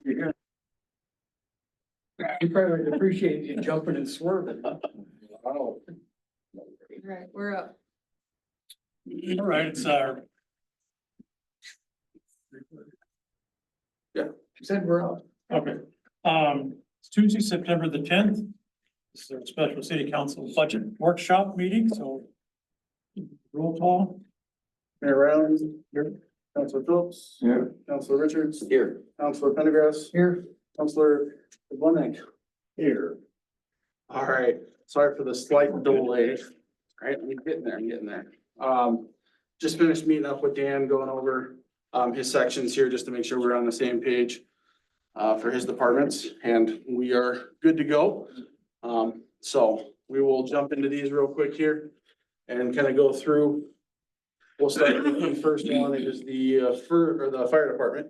You probably would appreciate you jumping and swerving. Oh. Right, we're up. All right, it's our. She said we're up. Okay, it's Tuesday, September the 10th. This is our special city council budget workshop meeting, so. Roll call. Mayor Rounds. Here. Counselor Phillips. Here. Counselor Richards. Here. Counselor Pendergrass. Here. Counselor Lebonic. Here. All right, sorry for the slight delay. All right, I'm getting there. Just finished meeting up with Dan, going over his sections here, just to make sure we're on the same page for his departments, and we are good to go. So we will jump into these real quick here and kind of go through. We'll start with the first one, it is the fire department,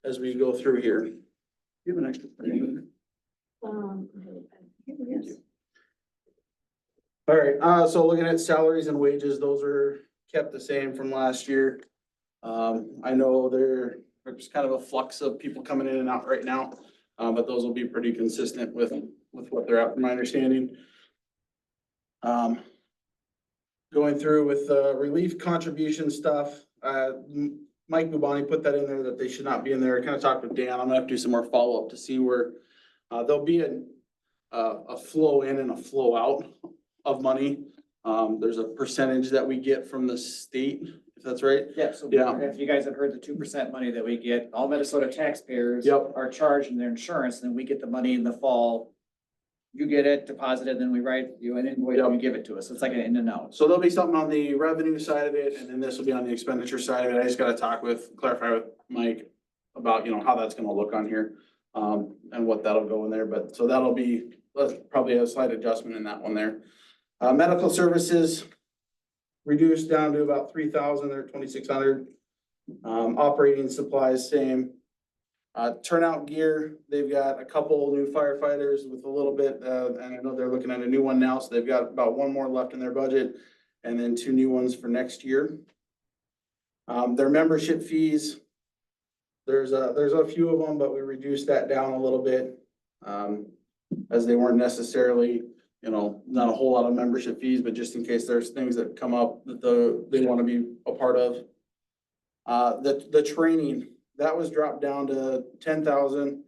as we go through here. You have an extra. Yes. All right, so looking at salaries and wages, those are kept the same from last year. I know there's kind of a flux of people coming in and out right now, but those will be pretty consistent with what they're at, from my understanding. Going through with relief contribution stuff, Mike Bubani put that in there that they should not be in there. I kind of talked with Dan. I'm gonna have to do some more follow-up to see where there'll be a flow in and a flow out of money. There's a percentage that we get from the state, if that's right. Yeah, so Yeah. if you guys have heard the 2% money that we get, all Minnesota taxpayers Yep. are charging their insurance, and then we get the money in the fall. You get it deposited, then we write you an invoice and you give it to us. It's like an in and out. So there'll be something on the revenue side of it, and then this will be on the expenditure side of it. I just gotta clarify with Mike about, how that's gonna look on here. And what that'll go in there, but so that'll be, probably a slight adjustment in that one there. Medical services reduced down to about 3,000 or 2,600. Operating supplies, same. Turnout gear, they've got a couple new firefighters with a little bit, and I know they're looking at a new one now, so they've got about one more left in their budget. And then 2 new ones for next year. Their membership fees. There's a few of them, but we reduced that down a little bit. As they weren't necessarily, not a whole lot of membership fees, but just in case there's things that come up that they want to be a part of. The training, that was dropped down to 10,000.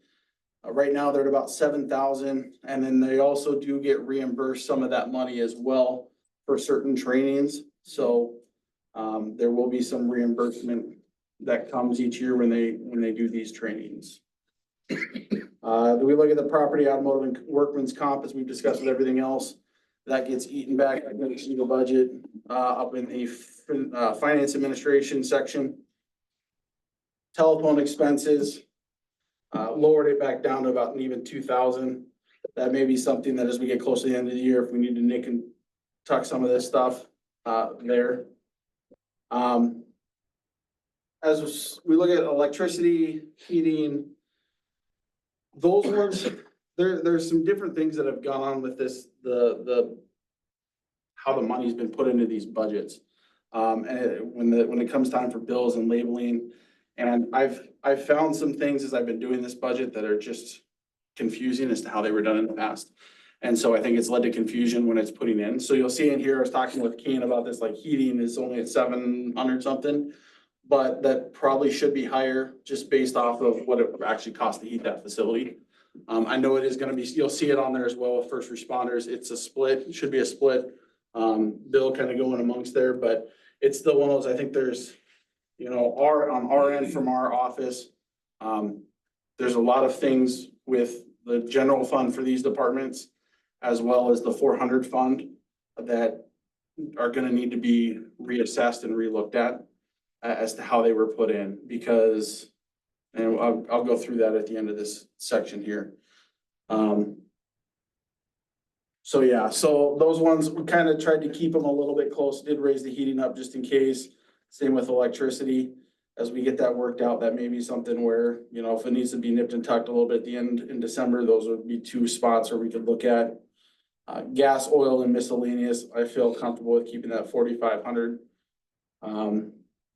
Right now, they're at about 7,000, and then they also do get reimbursed some of that money as well for certain trainings. So there will be some reimbursement that comes each year when they do these trainings. Do we look at the property, automotive, and workman's comp, as we've discussed with everything else? That gets eaten back in the single budget, up in the finance administration section. Telephone expenses, lowered it back down to about an even 2,000. That may be something that as we get close to the end of the year, if we need to nick and tuck some of this stuff, there. As we look at electricity, heating, those ones, there's some different things that have gone on with this, how the money's been put into these budgets. And when it comes time for bills and labeling, and I've found some things as I've been doing this budget that are just confusing as to how they were done in the past. And so I think it's led to confusion when it's putting in. So you'll see in here, I was talking with Kane about this, like heating is only at 700 something. But that probably should be higher just based off of what it actually costs to heat that facility. I know it is gonna be, you'll see it on there as well with first responders. It's a split, it should be a split. Bill kind of going amongst there, but it's still one of those, I think there's, on our end from our office, there's a lot of things with the general fund for these departments, as well as the 400 fund that are gonna need to be reassessed and relooked at as to how they were put in, because, and I'll go through that at the end of this section here. So yeah, so those ones, we kind of tried to keep them a little bit close, did raise the heating up just in case. Same with electricity. As we get that worked out, that may be something where, if it needs to be nipped and tucked a little bit at the end in December, those would be 2 spots where we could look at. Gas, oil, and miscellaneous, I feel comfortable with keeping that 4,500.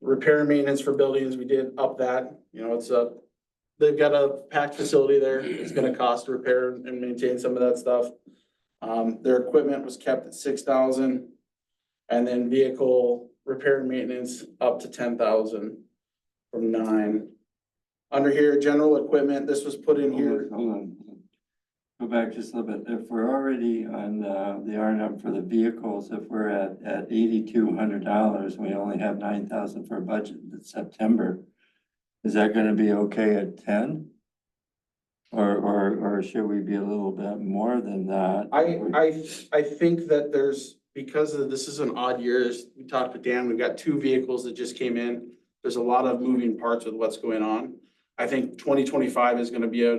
Repair and maintenance for buildings, we did up that, it's up they've got a packed facility there. It's gonna cost to repair and maintain some of that stuff. Their equipment was kept at 6,000. And then vehicle repair and maintenance up to 10,000 from 9. Under here, general equipment, this was put in here. Hold on. Go back just a little bit. If we're already on the RNM for the vehicles, if we're at $8,200, we only have 9,000 for a budget in September. Is that gonna be okay at 10? Or should we be a little bit more than that? I think that there's, because this is an odd year, as we talked with Dan, we've got 2 vehicles that just came in. There's a lot of moving parts with what's going on. I think 2025 is gonna be a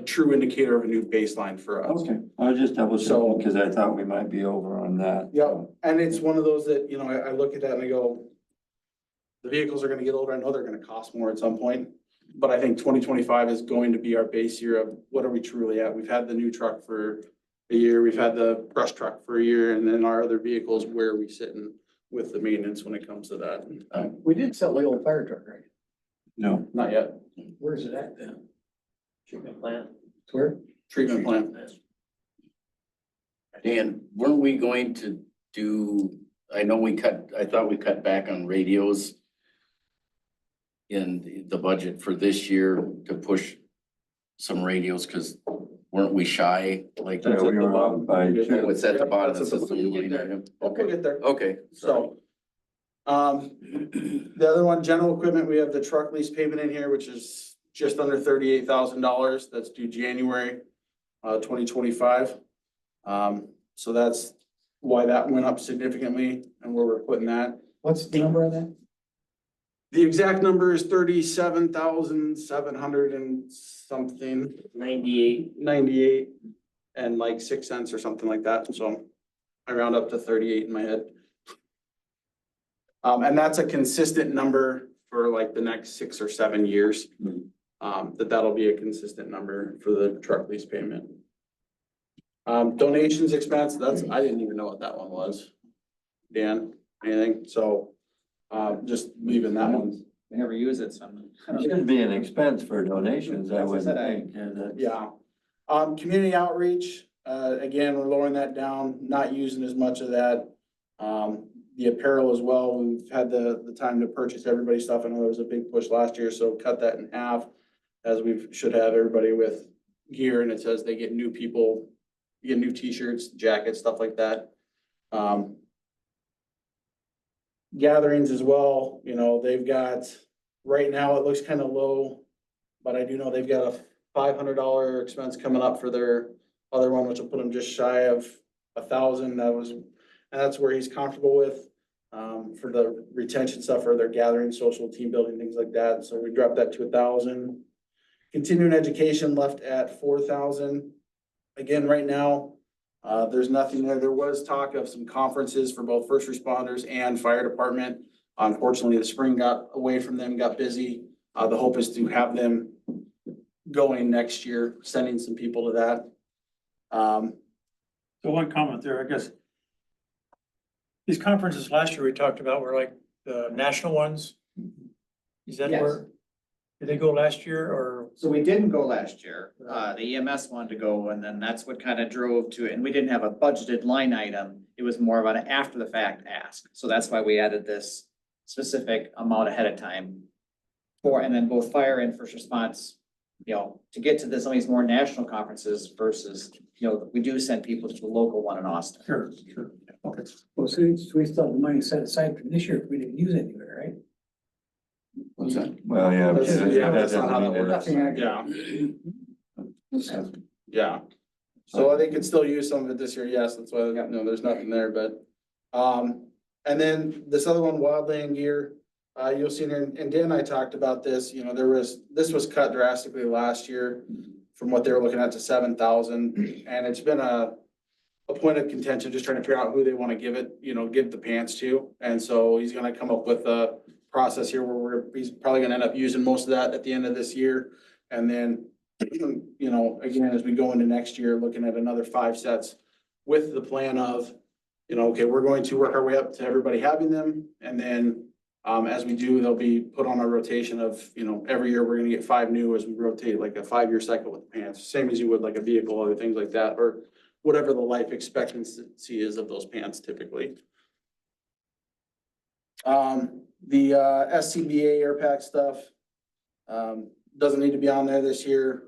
true indicator of a new baseline for us. Okay, I was just double So- checking because I thought we might be over on that. Yeah, and it's one of those that, you know, I look at that and I go, the vehicles are gonna get older. I know they're gonna cost more at some point. But I think 2025 is going to be our base year of what are we truly at? We've had the new truck for a year, we've had the brush truck for a year, and then our other vehicles, where are we sitting with the maintenance when it comes to that? We did sell the old fire truck, right? No, Not yet. Where's it at then? Treatment plant. Where? Treatment plant. Dan, weren't we going to do, I thought we cut back on radios in the budget for this year to push some radios, cause weren't we shy? Like, yeah, we were off by two. what's at the bottom? That's at the- That's the line item. We'll get there. Okay, so, So, the other one, general equipment, we have the truck lease payment in here, which is just under $38,000. That's due January, 2025. So that's why that went up significantly and where we're putting that. What's the number of that? The exact number is 37,700 and something, 98 and like 6 cents or something like that. So I round up to 38 in my head. And that's a consistent number for like the next 6 or 7 years. That'll be a consistent number for the truck lease payment. Donations expense, I didn't even know what that one was. Dan, anything? So, just leaving that one. We never use it, so. It should be an expense for donations, I would That's what I- think. Yeah. Community outreach, again, we're lowering that down, not using as much of that. The apparel as well, we've had the time to purchase everybody's stuff. I know there was a big push last year, so cut that in half. As we should have everybody with gear, and it says they get new people, you get new t-shirts, jackets, stuff like that. Gatherings as well, you know, they've got, right now it looks kind of low, but I do know they've got a $500 expense coming up for their other one, which will put them just shy of 1,000. And that's where he's comfortable with, for the retention stuff, for their gathering, social team building, things like that. So we dropped that to 1,000. Continuing education left at 4,000. Again, right now, there's nothing there. There was talk of some conferences for both first responders and fire department. Unfortunately, the spring got away from them, got busy. The hope is to have them going next year, sending some people to that. So one comment there, I guess. These conferences last year we talked about were like the national ones. Is that Yes. where, did they go last year or? So we didn't go last year. The EMS wanted to go, and then that's what kind of drove to it. And we didn't have a budgeted line item. It was more of an after the fact ask. So that's why we added this specific amount ahead of time. And then both fire and first response, you know, to get to some of these more national conferences versus, you know, we do send people to the local one in Austin. Sure. Okay. Well, so we still have the money set aside for this year, if we didn't use any of it, right? what's that? Well, yeah. That's- because yeah, that that's not how that doesn't mean works. it's- Yeah. So they could still use some of it this year, yes, that's why, no, there's nothing there, but, and then this other one, wildland gear, you'll see in here, and Dan and I talked about this, you know, this was cut drastically last year from what they were looking at to 7,000, and it's been a point of contention, just trying to figure out who they want to give it, you know, give the pants to, and so he's gonna come up with a process here where he's probably gonna end up using most of that at the end of this year, and then, you know, again, as we go into next year, looking at another 5 sets with the plan of, you know, okay, we're going to work our way up to everybody having them, and then As we do, they'll be put on a rotation of, every year we're gonna get 5 new as we rotate like a 5-year cycle with pants, same as you would like a vehicle, other things like that, or whatever the life expectancy is of those pants typically. The SCBA air pack stuff, doesn't need to be on there this year.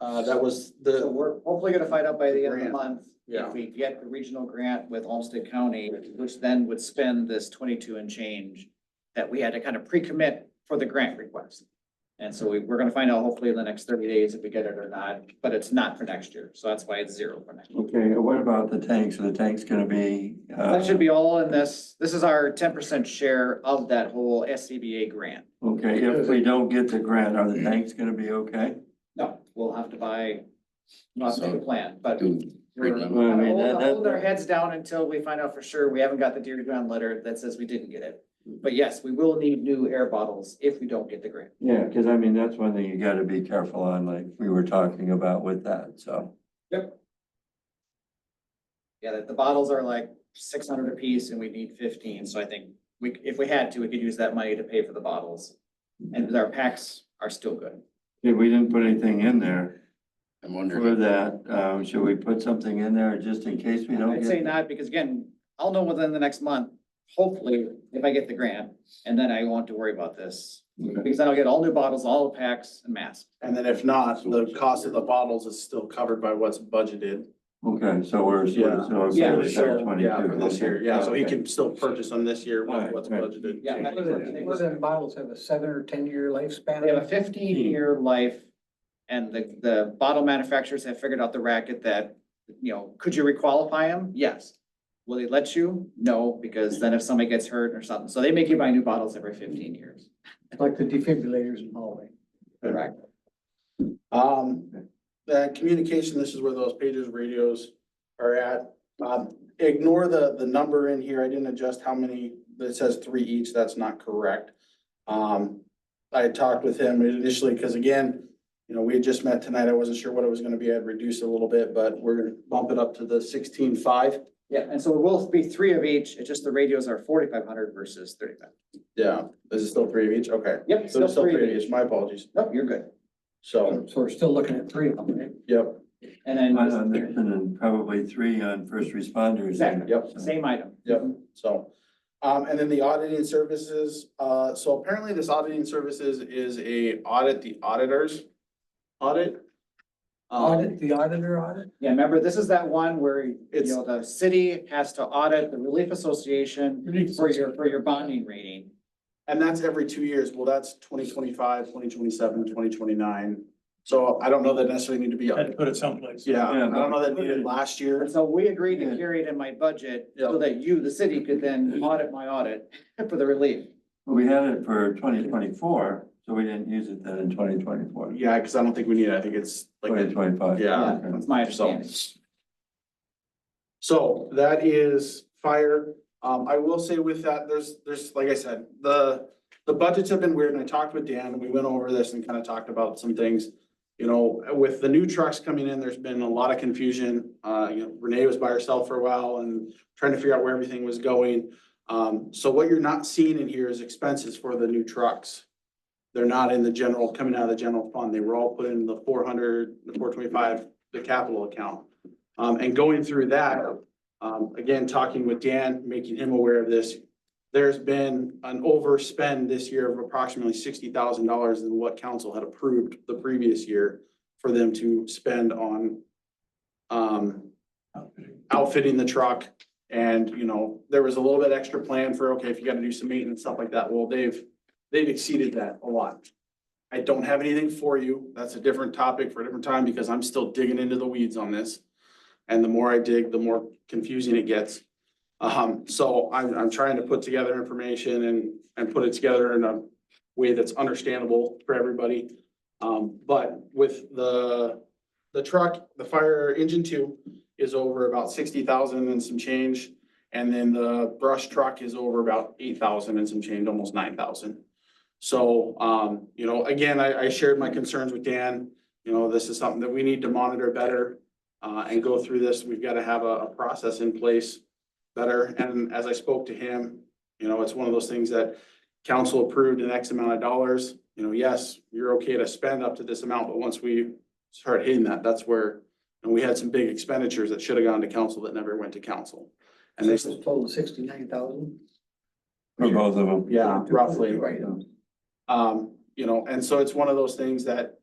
That was So the, we're hopefully gonna find out by the end of the Grant. month. Yeah. If we get the regional grant with Olmsted County, which then would spend this 22 and change that we had to kind of pre-commit for the grant request. And so we're gonna find out hopefully in the next 30 days if we get it or not, but it's not for next year. So that's why it's 0 for next year. Okay, what about the tanks? Are the tanks gonna be? That should be all in this. This is our 10% share of that whole SCBA grant. Okay, if we don't get the grant, are the tanks gonna be okay? No, we'll have to buy, not make a plan, but Do, we're Right. Well, I kind mean, of that- hold our heads down until we find out for sure. We haven't got the Deer Ground letter that says we didn't get it. But yes, we will need new air bottles if we don't get the grant. Yeah, cause I mean, that's one thing you gotta be careful on, like we were talking about with that, so. Yep. Yeah, the bottles are like 600 a piece and we need 15. So I think if we had to, we could use that money to pay for the bottles. And our packs are still good. If we didn't put anything in there I'm for wondering, that, should we put something in there just in case we don't I'd say get? not, because again, I'll know within the next month, hopefully, if I get the grant, and then I won't have to worry about this. Okay. Because then I'll get all new bottles, all the packs and masks. and then if not, the cost of the bottles is still covered by what's budgeted. Okay, so we're, Yeah. so. Yeah, we're So, 22. yeah, for this year, yeah, so he Okay. can still purchase them this year with Alright, what's right. budgeted. Yeah. What do the bottles have, a 7 or 10-year lifespan? They have a 15-year life, and the bottle manufacturers have figured out the racket that, could you requalify them? Yes. Will they let you? No, because then if somebody gets hurt or something, so they make you buy new bottles every 15 years. Like the defibrillators in hallway. Correct. The communication, this is where those pagers, radios are at. Ignore the number in here. I didn't adjust how many, that says 3 each. That's not correct. I had talked with him initially, because again, we had just met tonight. I wasn't sure what it was gonna be. I'd reduce a little bit, but we're gonna bump it up to the 16.5. Yeah, and so it will be 3 of each. It's just the radios are 4,500 versus 35. Yeah, is it still 3 of each? Okay. Yep, So it's still 3 of each. My apologies. Nope, you're good. So, So we're still looking at 3 of them, right? yep, And then One on this and then probably 3 on first responders. Exactly. yep. same item. Yep, so, and then the auditing services, so apparently this auditing services is a audit, the auditors audit. Audit, the auditor audit? Yeah, remember, this is that one where, It's- the city has to audit the Relief Association for your bonding rating. And that's every 2 years, well, that's 2025, 2027, 2029. So I don't know that necessarily need to be, Had to put it someplace. yeah, I Yeah, don't know that needed last year. And so we agreed to Yeah. carry it in my budget Yeah. so that you, the city, could then audit my audit for the relief. We had it for 2024, so we didn't use it then in 2024. Yeah, cause I don't think we need it, I think it's like, 2025. Yeah. That's my understanding. so that is fire. I will say with that, there's, like I said, the budgets have been weird, and I talked with Dan, and we went over this and kind of talked about some things. With the new trucks coming in, there's been a lot of confusion. Renee was by herself for a while and trying to figure out where everything was going. So what you're not seeing in here is expenses for the new trucks. They're not in the general, coming out of the general fund. They were all put in the 400, the 425, the capital account. And going through that, again, talking with Dan, making him aware of this, there's been an overspend this year of approximately $60,000 than what council had approved the previous year for them to spend on outfitting the truck. And, there was a little bit extra plan for, okay, if you gotta do some maintenance, stuff like that. Well, they've exceeded that a lot. I don't have anything for you. That's a different topic for a different time, because I'm still digging into the weeds on this. And the more I dig, the more confusing it gets. So I'm trying to put together information and put it together in a way that's understandable for everybody. But with the truck, the fire engine 2 is over about 60,000 and some change. And then the brush truck is over about 8,000 and some change, almost 9,000. So, again, I shared my concerns with Dan. This is something that we need to monitor better, and go through this. We've got to have a process in place better. And as I spoke to him, You know, it's one of those things that council approved an X amount of dollars, you know, yes, you're okay to spend up to this amount, but once we start hitting that, that's where, and we had some big expenditures that should have gone to council that never went to council. And And they, this total 69,000. For both of them. yeah, roughly. Right. You know, and so it's one of those things that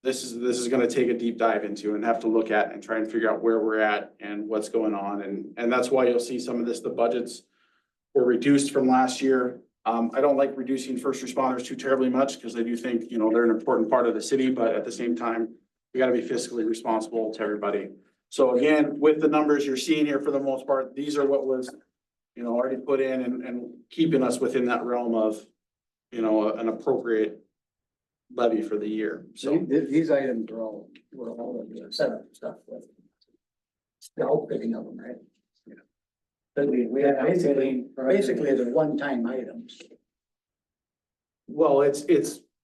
this is gonna take a deep dive into and have to look at and try and figure out where we're at and what's going on. And that's why you'll see some of this, the budgets were reduced from last year. I don't like reducing first responders too terribly much because I do think, you know, they're an important part of the city, but at the same time, we gotta be fiscally responsible to everybody. So again, with the numbers you're seeing here for the most part, these are what was, you know, already put in and keeping us within that realm of, you know, an appropriate levy for the year, so. These items are all, were all of the setup stuff. The outfitting of them, right? But we have Basically, they're one-time items. Well, it's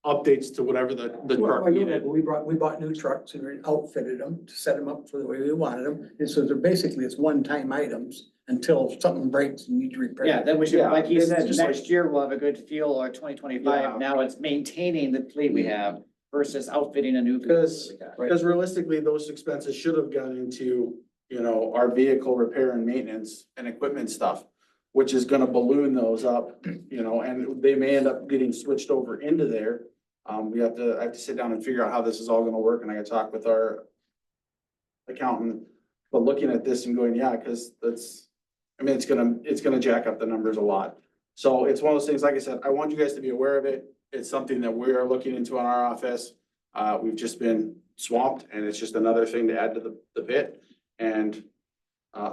updates to whatever the truck Well, needed. We bought new trucks and we outfitted them to set them up for the way we wanted them. And so they're basically, it's one-time items until something breaks and you need to repair. Yeah, it. then we should, Yeah, like you it's said, just like- next year we'll have a good feel, or twenty Yeah. twenty-five, now it's maintaining the fleet we have versus outfitting a new. vehicle Because- we got. Because realistically, those expenses should have gone into, you know, our vehicle repair and maintenance and equipment stuff, which is gonna balloon those up, you know, and they may end up getting switched over into there. I have to sit down and figure out how this is all gonna work, and I gotta talk with our accountant. But looking at this and going, yeah, because that's, I mean, it's gonna jack up the numbers a lot. So it's one of those things, like I said, I want you guys to be aware of it. It's something that we are looking into in our office. We've just been swamped, and it's just another thing to add to the pit. And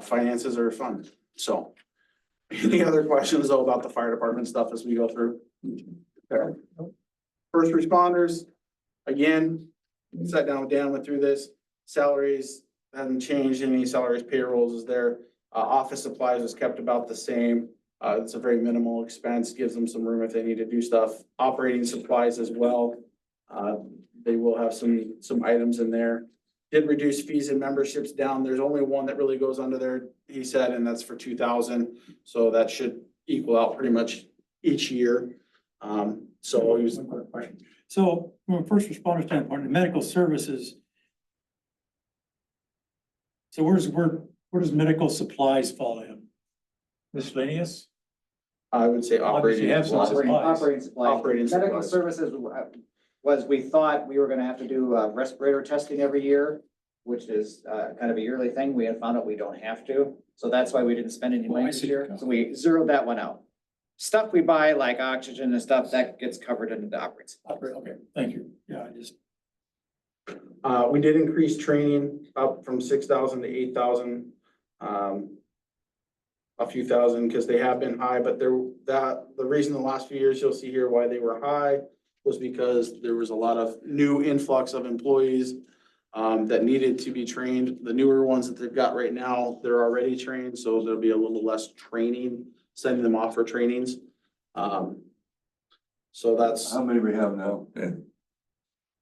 finances are fun, so. Any other questions though about the fire department stuff as we go through? First responders, again, sat down with Dan, went through this, salaries hadn't changed, any salaries, payrolls is there. Office supplies was kept about the same. It's a very minimal expense, gives them some room if they need to do stuff. Operating supplies as well. They will have some items in there. Did reduce fees and memberships down. There's only one that really goes under there, he said, and that's for 2,000. So that should equal out pretty much each year. So he was, One quick question. So from a first responder standpoint, the medical services. So where does medical supplies fall in? Miscellaneous? I would say Obviously, operating. you have some supplies. Operating supplies. Operating Medical supplies. services was, we thought we were gonna have to do respirator testing every year, which is kind of a yearly thing. We had found out we don't have to. So that's why we didn't spend any Oh, I money this see. year. So we zeroed that one out. Stuff we buy like oxygen and stuff, that gets covered in the operating. Okay, thank you. Yeah, I just, We did increase training up from 6,000 to 8,000. A few thousand, because they have been high, but the reason the last few years you'll see here why they were high was because there was a lot of new influx of employees that needed to be trained. The newer ones that they've got right now, they're already trained, so there'll be a little less training, sending them off for trainings. So that's, How many we have now?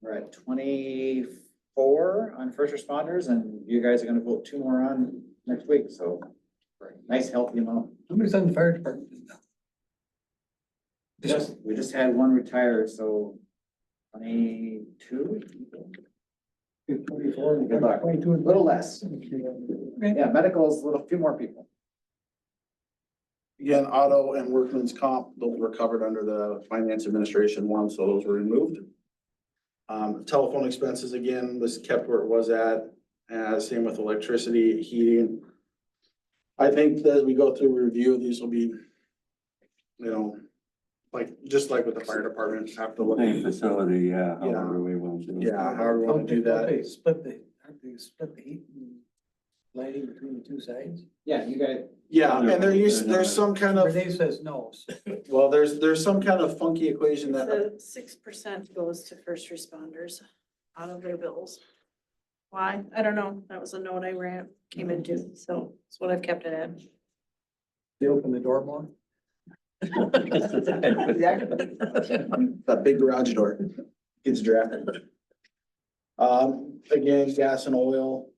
We're at 24 on first responders, and you guys are gonna vote 2 more on next week, so nice healthy amount. Somebody's on the fire department now. We just had one retired, so 22. 24, Good luck. 22 A little less. Yeah, medical is a little, few more people. again, auto and workman's comp, those were covered under the finance administration one, so those were removed. Telephone expenses again was kept where it was at, same with electricity, heating. I think that as we go through review, these will be, you know, just like with the fire department, have to look. Same facility, yeah, however we want to. Yeah, however we wanna do that. They split the heat and lighting between the two sides. Yeah, you guys, Yeah, and there's some kind of, Renee says no. well, there's some kind of funky equation that, So 6% goes to first responders out of their bills. Why? I don't know. That was a note I came into, so it's what I've kept it at. They open the door more. that big garage door gets drafted. Again, gas and oil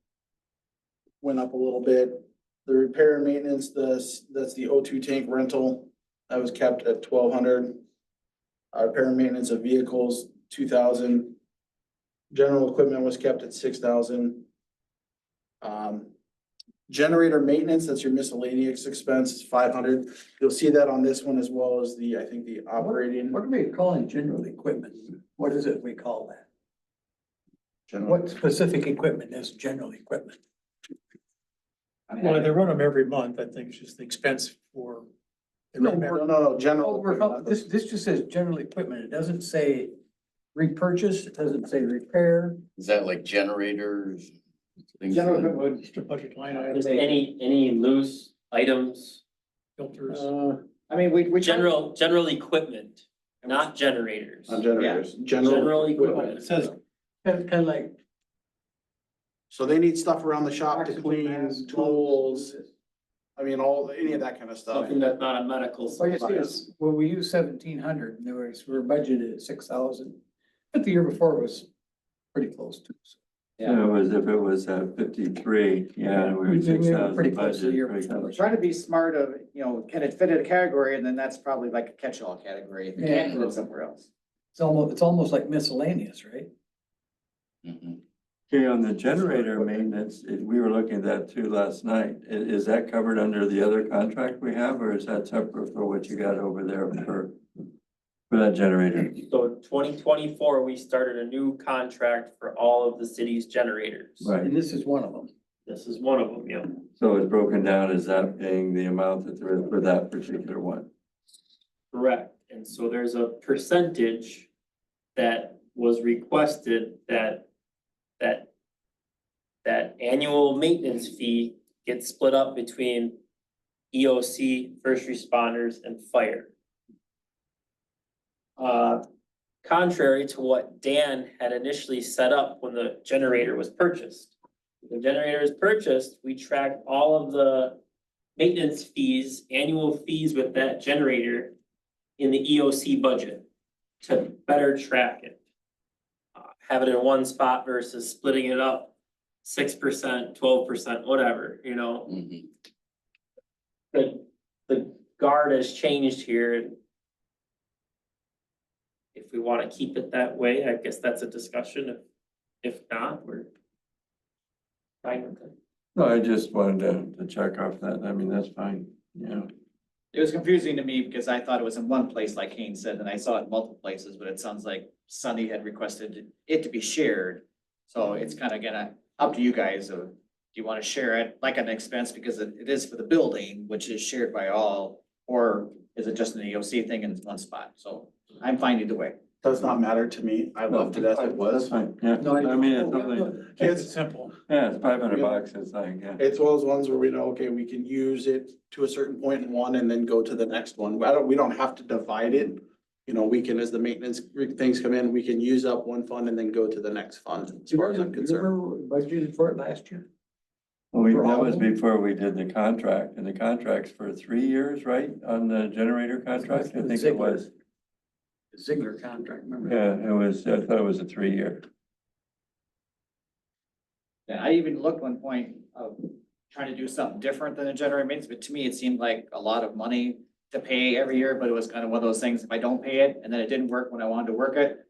went up a little bit. The repair and maintenance, that's the O2 tank rental, that was kept at 1,200. Repair and maintenance of vehicles, 2,000. General equipment was kept at 6,000. Generator maintenance, that's your miscellaneous expense, 500. You'll see that on this one as well as the, I think, the operating. What are we calling general equipment? What is it we call that? general- What specific equipment is general equipment? Well, they run them every month. I think it's just the expense for. they No, run them every- no, general. Oh, we're this just says general equipment. It doesn't say repurchase. It doesn't say repair. Is that like generators? things General like- equipment Just a budget line item, Just any loose items, filters. I mean, we. general equipment, not generators. On generators, General general equipment. equipment. It says, Kind of like. So they need stuff around the shop to clean, Masks, tools, I mean, any of that kind of stuff. Something that's not a medical Well, you see, supplies. it's, well, we use 1,700 and we're budgeted at 6,000. But the year before was pretty close to. Yeah, if it was at 53, yeah, we were We were 6,000 pretty close to the budget. year pretty before. close. Trying to be smart of, can it fit in a category, and then that's probably like a catch-all category, if you can't fit it somewhere else. It's almost like miscellaneous, right? Mhm. Okay, on the generator maintenance, we were looking at that too last night. Is that covered under the other contract we have, or is that separate for what you got over there for that generator? So 2024, we started a new contract for all of the city's generators. Right, And this is one of them. This is one of them, yeah. so it's broken down as that paying the amount that there is for that particular one. Correct, and so there's a percentage that was requested that annual maintenance fee gets split up between EOC, first responders, and fire. Contrary to what Dan had initially set up when the generator was purchased. The generator is purchased, we track all of the maintenance fees, annual fees with that generator in the EOC budget to better track it. Have it in one spot versus splitting it up 6%, 12%, whatever, Mhm. The guard has changed here. And if we want to keep it that way, I guess that's a discussion. If not, we're fine with it. No, I just wanted to check off that. I mean, that's fine, yeah. It was confusing to me because I thought it was in one place, like Kane said, and I saw it in multiple places, but it sounds like Sunny had requested it to be shared. So it's kind of gonna, up to you guys, do you want to share it like an expense because it is for the building, which is shared by all? Or is it just an EOC thing in one spot? So I'm fine either way. Does not matter to me, I loved it as it That's was. fine, yeah. No, I mean, it's only, Keep it simple. yeah, it's $500, it's like, yeah. It's one of those ones where we know, okay, we can use it to a certain point in one and then go to the next one. We don't have to divide it. We can, as the maintenance things come in, we can use up one fund and then go to the next fund, as far as I'm concerned. Remember we budgeted for it last year? Well, For that all was of them? before we did the contract, and the contract's for 3 years, right, on the generator contract, I think it was. The Ziegler contract, remember? Yeah, it was, I thought it was a 3-year. And I even looked one point of trying to do something different than a generator maintenance, but to me, it seemed like a lot of money to pay every year, but it was kind of one of those things, if I don't pay it, and then it didn't work when I wanted to work it.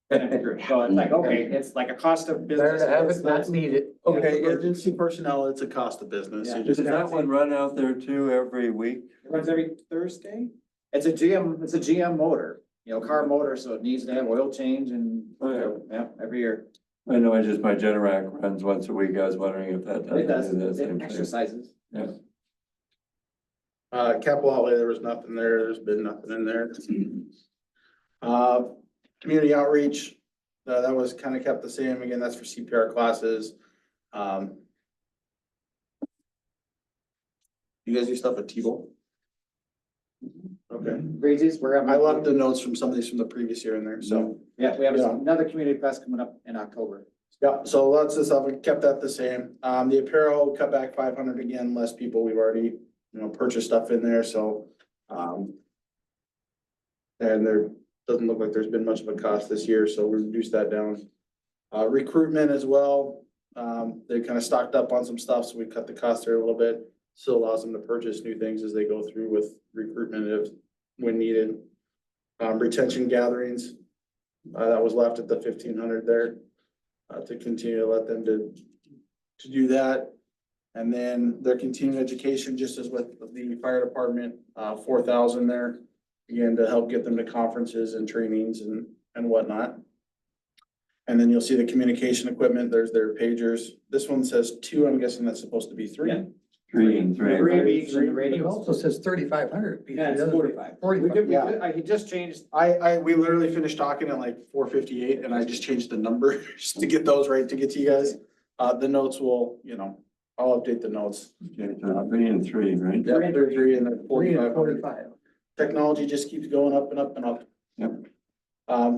Then it grew. So it's like, okay, it's like a cost of Better business. to have it, not need it. Okay, emergency personnel, it's a cost of business. You Yeah. just Does that one run out there too every week? It runs every Thursday. It's a GM motor, car motor, so it needs to have oil change and, yeah, every year. I know, my Generac runs once a week, I was wondering if that It does. does, the it same thing. exercises. Capital outlay, there was nothing there, there's been nothing in there. Community outreach, that was kind of kept the same, again, that's for CPR classes. You guys do stuff at T-Bowl? Okay, Crazies, we're having. I left the notes from some of these from the previous year in there, so. Yeah, we have Yeah. another community fest coming up in October. Yeah, so lots of stuff, we kept that the same. The apparel cut back 500 again, less people, we've already, purchased stuff in there, so. And there doesn't look like there's been much of a cost this year, so we reduced that down. Recruitment as well, they kind of stocked up on some stuff, so we cut the cost there a little bit. still allows them to purchase new things as they go through with recruitment if, when needed. Retention gatherings, that was left at the 1,500 there, to continue to let them to do that. And then their continuing education, just as with the fire department, 4,000 there, again, to help get them to conferences and trainings and whatnot. And then you'll see the communication equipment, there's their pagers. This one says 2, I'm guessing that's supposed to be 3. Yeah. 3 and 3. It also says 3,500. Yeah, it's 45. 45. Yeah. I just changed. We literally finished talking at like 4:58 and I just changed the numbers to get those right to get to you guys. The notes will, I'll update the notes. Okay, so 3 and 3, right? Yeah, they're 3 and they're 3 and 45. 45. Technology just keeps going up and up and up. Yep.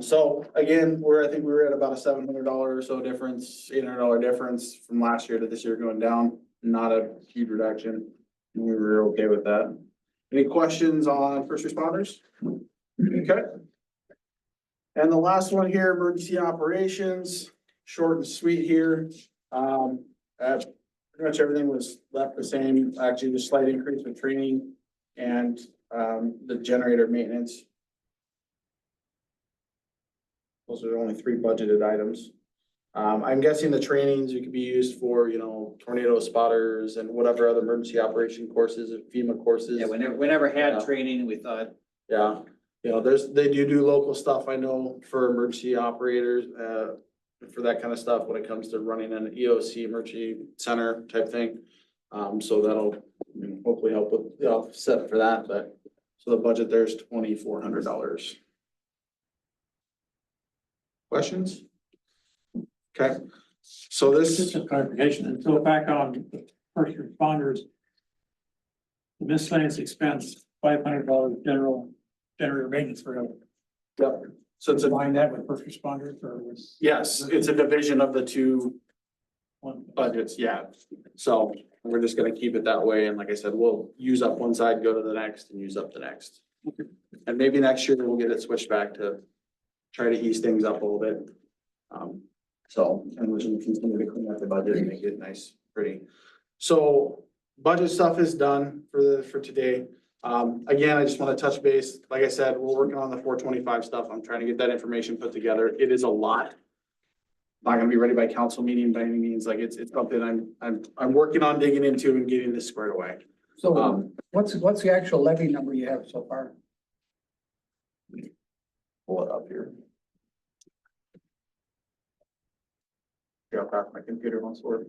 So again, I think we were at about a $700 or so difference, $800 difference from last year to this year going down, not a huge reduction. We were okay with that. Any questions on first responders? Okay. And the last one here, emergency operations, short and sweet here. Pretty much everything was left the same, actually the slight increase with training and the generator maintenance. Those are the only 3 budgeted items. I'm guessing the trainings you could be used for, tornado spotters and whatever other emergency operation courses, FEMA courses. Yeah, we never had Yeah. training, we thought, Yeah, they do local stuff, I know, for emergency operators, for that kind of stuff when it comes to running an EOC emergency center type thing. So that'll hopefully help with the offset for that, but, so the budget there is $2,400. Questions? Okay, so Just this, a clarification, and so back on the first responders. The miscellaneous expense, $500 general generator maintenance for yep, so it's a, combine that with first responders or was yes, it's a division of the 2 one? budgets, yeah. So we're just gonna keep it that way, and like I said, we'll use up one side, go to the next, and use up the next. And maybe next year we'll get it switched back to try to ease things up a little bit. And we can continue to clean up the budget and make it nice, pretty. So budget stuff is done for today. Again, I just wanna touch base, like I said, we're working on the 425 stuff. I'm trying to get that information put together. It is a lot. Not gonna be ready by council meeting by any means, like it's something I'm working on digging into and getting this squared away. So what's the actual levy number you have so far? Pull it up here. Yeah, I'll pass my computer once we're.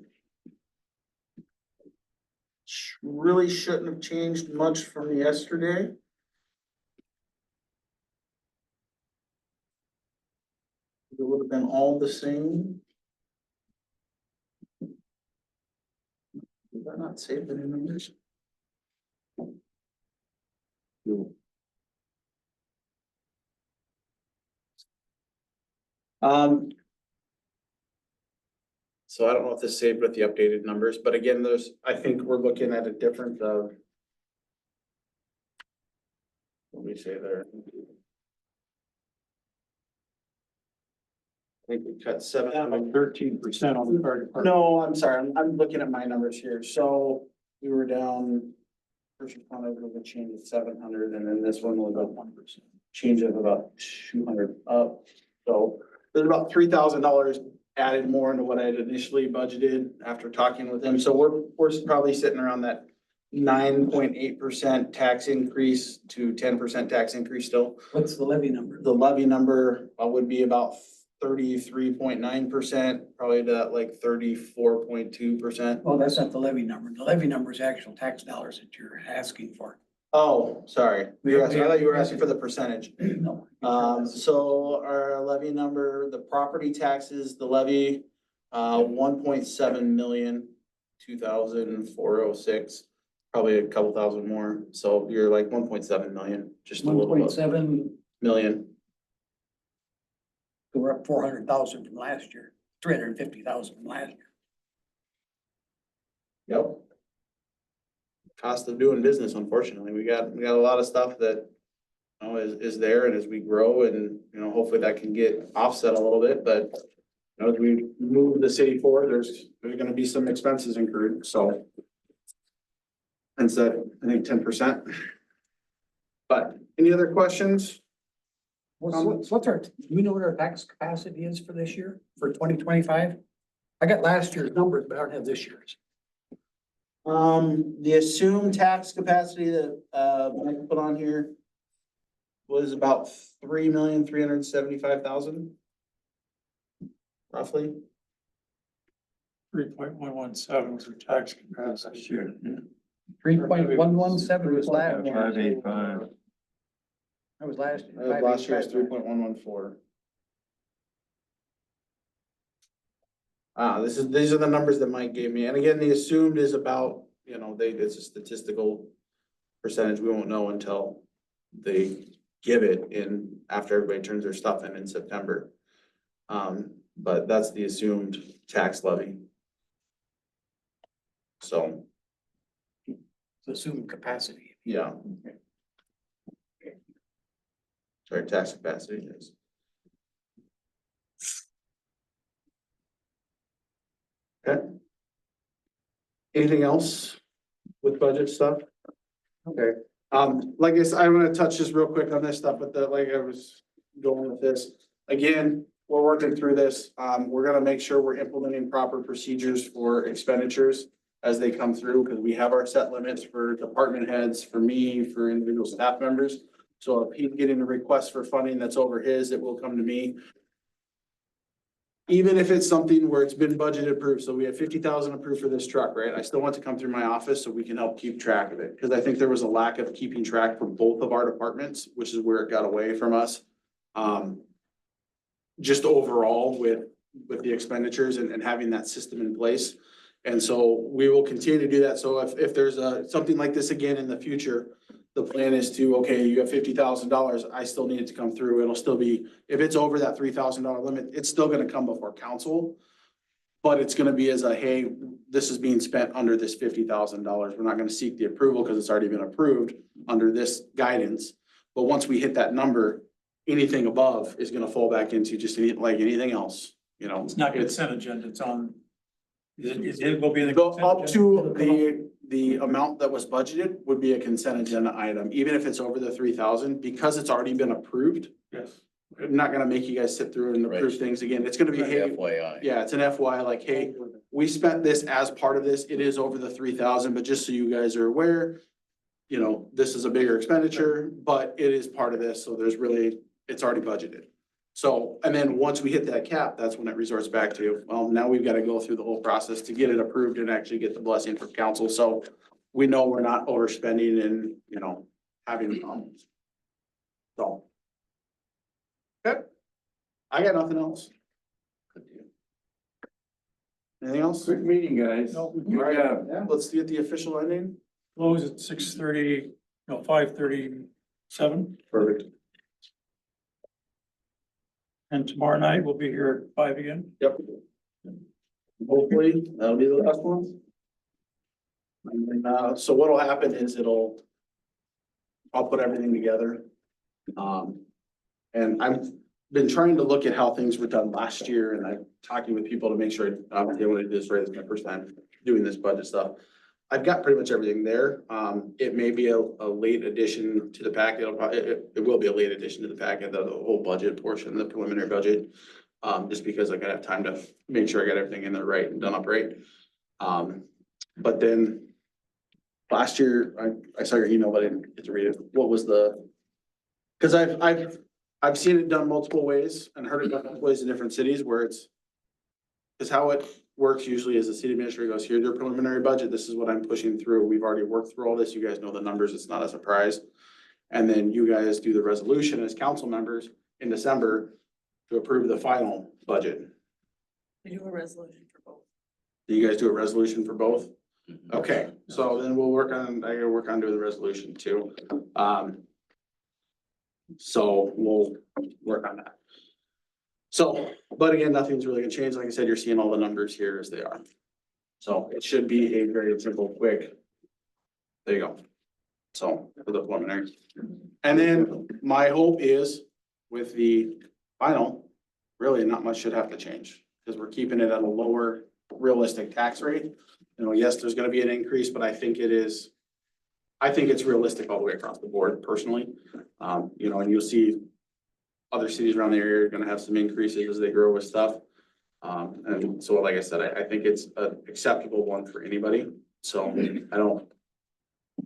Really shouldn't have changed much from yesterday. It would have been all the same. Did I not save the new numbers? So I don't know if this saved with the updated numbers, but again, I think we're looking at a difference of. What do we say there? I think we cut 700. 13% on the fire department. No, I'm sorry, I'm looking at my numbers here, so we were down. First responder was a change of 700, and then this one was a 1%, change of about 200 up. So there's about $3,000 added more into what I had initially budgeted after talking with him, so we're probably sitting around that 9.8% tax increase to 10% tax increase still. What's the levy number? The levy number would be about 33.9%, probably to like 34.2%. Oh, that's not the levy number. The levy number is actual tax dollars that you're asking for. Oh, sorry. I thought you were asking for the percentage. No. So our levy number, the property taxes, the levy, 1.7 million, 2,406, probably a couple thousand more. So you're like 1.7 million, just a little bit 1.7, million. we're up 400,000 from last year, 350,000 from last year. Yep. Cost of doing business, unfortunately. We got a lot of stuff that, is there, and as we grow and, hopefully that can get offset a little bit, but as we move the city forward, there's gonna be some expenses incurred, so. instead, I think 10%. But any other questions? What's our, do we know what our tax capacity is for this year, for 2025? I got last year's numbers, but I don't have this year's. The assumed tax capacity that, Mike put on here was about 3,375,000. Roughly. 3.117 was our tax capacity. Sure. 3.117 was last year. 585. That was last. Last year was 3.114. These are the numbers that Mike gave me. And again, the assumed is about, it's a statistical percentage. We won't know until they give it in, after everybody turns their stuff in September. But that's the assumed tax levy. So, Assumed capacity. yeah. Sorry, tax capacity is. Okay. Anything else with budget stuff? Okay, like I said, I'm gonna touch just real quick on this stuff, but like I was going with this. Again, we're working through this. We're gonna make sure we're implementing proper procedures for expenditures as they come through, because we have our set limits for department heads, for me, for individual staff members. So if he's getting a request for funding that's over his, it will come to me. Even if it's something where it's been budgeted approved, so we have 50,000 approved for this truck, right? I still want to come through my office so we can help keep track of it, because I think there was a lack of keeping track for both of our departments, which is where it got away from us. Just overall with the expenditures and having that system in place. And so we will continue to do that. So if there's something like this again in the future, the plan is to, okay, you have $50,000, I still need it to come through. It'll still be, if it's over that $3,000 limit, it's still gonna come before council. But it's gonna be as a, hey, this is being spent under this $50,000. We're not gonna seek the approval because it's already been approved under this guidance. But once we hit that number, anything above is gonna fall back into just like anything else, It's not consent agenda, it's on. It will be in the. Go consent up agenda? to the amount that was budgeted would be a consent agenda item, even if it's over the 3,000, because it's already been approved. Yes. I'm not gonna make you guys sit through and approve Right. things again. It's gonna be, hey, FYI. yeah, it's an FY, like, hey, we spent this as part of this. It is over the 3,000, but just so you guys are aware, this is a bigger expenditure, but it is part of this, so it's already budgeted. So, and then once we hit that cap, that's when it resorts back to, well, now we've got to go through the whole process to get it approved and actually get the blessing from council. So we know we're not overspending and, having problems. So. Okay. I got nothing else. Anything else? Quick meeting, guys. No. Good job. Yeah, let's get the official ending. Close at 6:30, 5:37, Perfect. and tomorrow night we'll be here at 5 again. Yep. Hopefully, that'll be the last one. And then, so what'll happen is I'll put everything together. And I've been trying to look at how things were done last year, and I'm talking with people to make sure, obviously, I want to do this right. It's my first time doing this budget stuff. I've got pretty much everything there. It may be a late addition to the packet. It will be a late addition to the packet, the whole budget portion, the preliminary budget. Just because I gotta have time to make sure I got everything in there right and done up right. But then last year, I saw your email, but I didn't get to read it. What was cause I've seen it done multiple ways and heard it done multiple ways in different cities where it's how it works usually is the city administrator goes, here's your preliminary budget. This is what I'm pushing through. We've already worked through all this. You guys know the numbers. It's not a surprise. And then you guys do the resolution as council members in December to approve the final budget. We do a resolution for both. Do you guys do a resolution for both? Okay, so then I gotta work on doing the resolution too. So we'll work on that. So, but again, nothing's really gonna change. Like I said, you're seeing all the numbers here as they are. So it should be a very simple, quick. There you go. So for the preliminary. And then my hope is with the final, really not much should have to change because we're keeping it at a lower realistic tax rate. Yes, there's gonna be an increase, but I think it is I think it's realistic all the way across the board personally. You know, and you'll see other cities around the area are gonna have some increases as they grow with stuff. And so like I said, I think it's an acceptable one for anybody. So I don't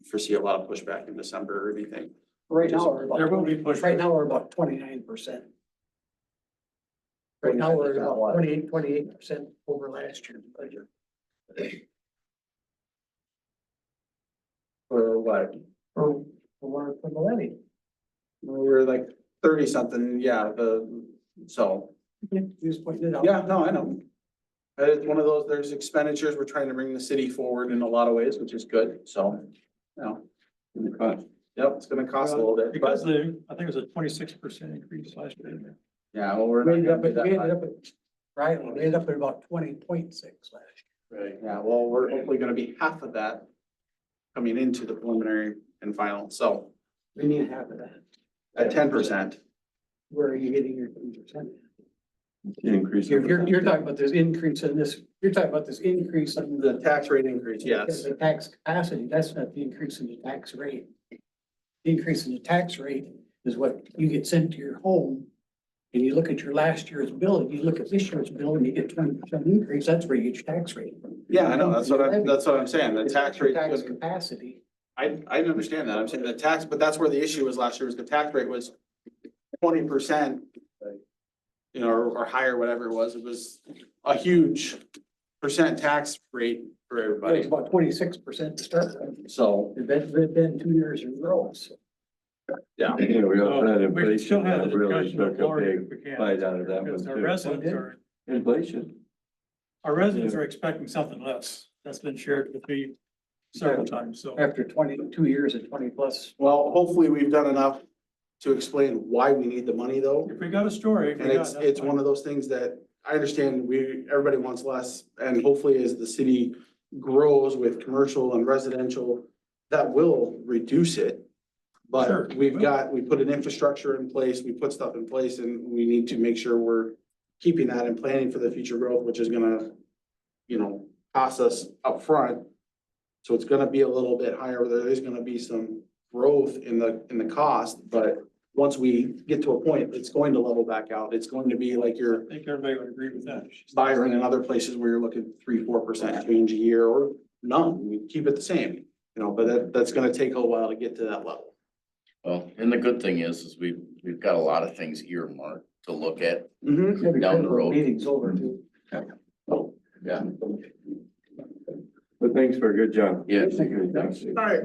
foresee a lot of pushback in December or anything. Right now, we're There will be about, pushback. right now, we're about 29%. Right now, we're about 28% over last year's budget. For what? For the levy. We're like 30 something, yeah, so, Just pointing it out. yeah, no, I know. It's one of those, there's expenditures, we're trying to bring the city forward in a lot of ways, which is good, so, you know. Yep, it's gonna cost a little bit, Because but, I think it was a 26% increase last year. yeah, well, we're We not ended gonna up, do at- that we ended high. up at, right, we ended up at about 20.6 last year. Right, yeah, well, we're hopefully gonna be half of that coming into the preliminary and final, so We need half of that. at 10%. Where are you getting your 10%? Increase. You're talking about this increase in this, you're talking about this increase in The tax rate increase, yes. the tax capacity, that's not the increase in the tax rate. The increase in the tax rate is what you get sent to your home. And you look at your last year's bill, and you look at this year's bill, and you get 20% increase, that's where you get your tax rate from. Yeah, I know, that's what I'm saying, the It's tax your rate. Tax capacity. I understand that, I'm saying the tax, but that's where the issue was last year, was the tax rate was 20%. You know, or higher, whatever it was a huge percent tax rate for It's everybody, about 26% to start with. so, It's been 2 years in a row, so. yeah. Yeah, we also had So we can still inflation have that the really discussion of took a lowering it big if we can. bite out of that one Because our too. residents are, Inflation. our residents are expecting something less. That's been shared with me several times, so. After 22 years at 20 plus. Well, hopefully we've done enough to explain why we need the money though. If we got a story. if we And got- it's, that's it's fine. one of those things that I understand everybody wants less, and hopefully as the city grows with commercial and residential, that will reduce it. Sure, But it we will. put an infrastructure in place, we put stuff in place, and we need to make sure we're keeping that and planning for the future growth, which is gonna, you know, cost us upfront. So it's gonna be a little bit higher, there is gonna be some growth in the cost, but once we get to a point, it's going to level back out. It's going to be like your I think everybody would agree with that. Byron and other places where you're looking 3-4% change a year or none, we keep it the same. You know, but that's gonna take a while to get to that level. Well, and the good thing is we've got a lot of things earmarked to look at. Mm-hmm. Down the road. Meeting's over too. Yeah. But thanks for a good job. Yeah. Thanks. All right.